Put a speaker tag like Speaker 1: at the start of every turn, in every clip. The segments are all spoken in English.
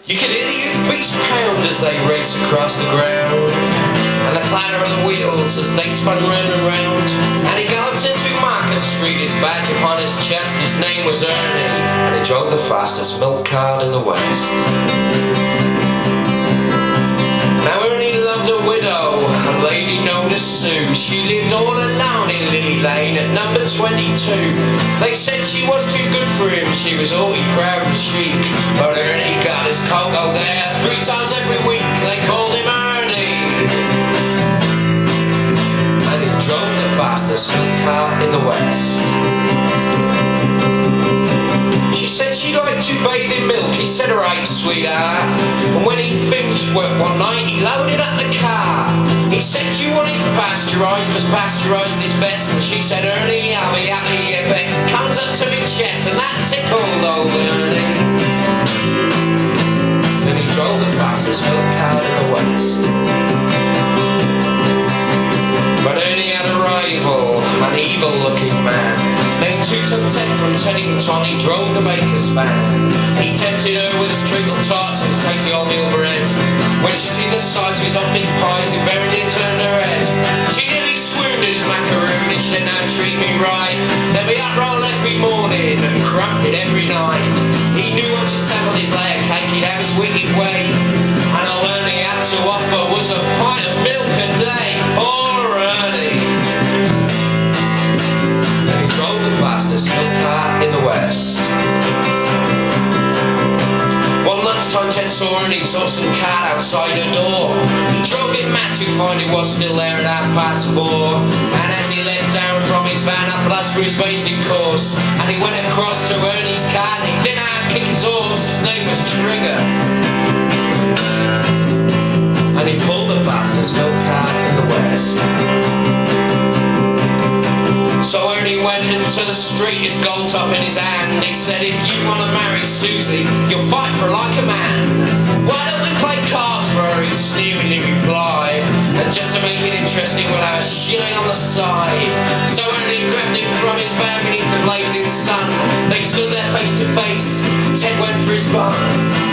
Speaker 1: You could hear the beats pound as they race across the ground, and the clatter of the wheels as they spun round and round. And he galloped into Market Street, his badge upon his chest. His name was Ernie, and he drove the fastest milk cart in the West. Now Ernie loved a widow, a lady known as Sue. She lived all alone in Lily Lane at number 22. They said she was too good for him, she was haughty, proud and chic. But Ernie got his cocoa there 3 times every week. They called him Ernie, and he drove the fastest milk cart in the West. She said she liked to bathe in milk, he said alright sweetheart. And when he finished work one night, he loaded up the car. He said, do you want it pasteurised, cause pasteurised is best. And she said, Ernie, I'll be happy if it comes up to me chest. And that tickled old Ernie. Then he drove the fastest milk cart in the West. But Ernie had a rival, an evil looking man named Two-Ton Ted from Teddington. He drove the baker's van. He tempted her with his treacle tarts and his tasty old meal bread. When she seen the size of his hot meat pies, he very near turned her head. She nearly swooned at his macaroon. He said, now treat me right. There'd be hot roll every morning and crumpet every night. He knew once he sampled his layer cake, he'd have his wicked way. And all Ernie had to offer was a pint of milk a day. Poor Ernie. And he drove the fastest milk cart in the West. One lunchtime Ted saw Ernie's horse and cart outside her door. He drove it mad to find it was still there at 4:30. And as he leapt down from his van, up blast for his wasted course. And he went across to Ernie's cart and he didn't have to kick his horse. His name was Trigger, and he pulled the fastest milk cart in the West. So Ernie went into the street, his gold top in his hand. He said, if you want to marry Susie, you'll fight for her like a man. Why don't we play cards for her? He sneeringly replied. And just to make it interesting, we'll have a shilling on the side. So Ernie grabbed him from his van beneath the blazing sun. They stood there face to face. Ted went for his bun,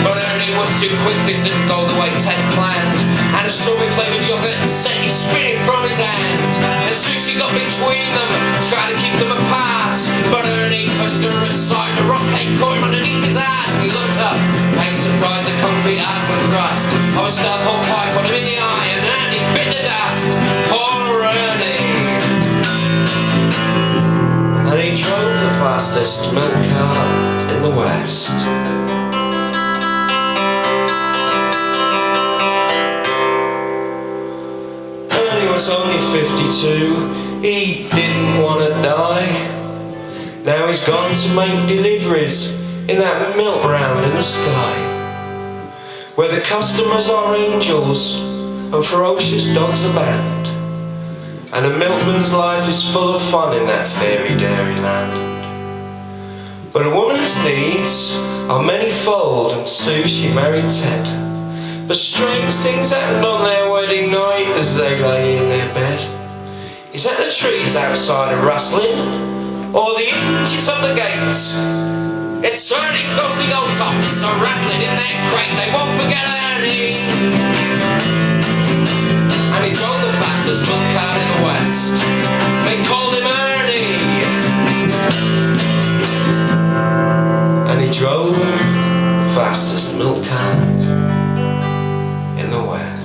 Speaker 1: but Ernie was too quick, things didn't go the way Ted planned. And a strawberry flavoured yoghurt sent his spinning from his hand. And Susie got between them, tried to keep them apart, but Ernie pushed her aside. The rock cake caught him underneath his ass. He looked up, and surprised the concrete had the crust of a stub hot pipe on him in the eye, and Ernie bit the dust. Poor Ernie. And he drove the fastest milk cart in the West. Ernie was only 52. He didn't want to die. Now he's gone to make deliveries in that milk round in the sky, where the customers are angels and ferocious dogs are banned, and a milkman's life is full of fun in that fairy dairy land. But a woman's needs are manyfold, and Sue, she married Ted. But strange things happened on their wedding night as they lay in their bed. Is that the trees outside are rustling, or the inches of the gates? It's Ernie's ghostly old tops are rattling in their crate. They won't forget Ernie. And he drove the fastest milk cart in the West. They called him Ernie. And he drove the fastest milk cart in the West.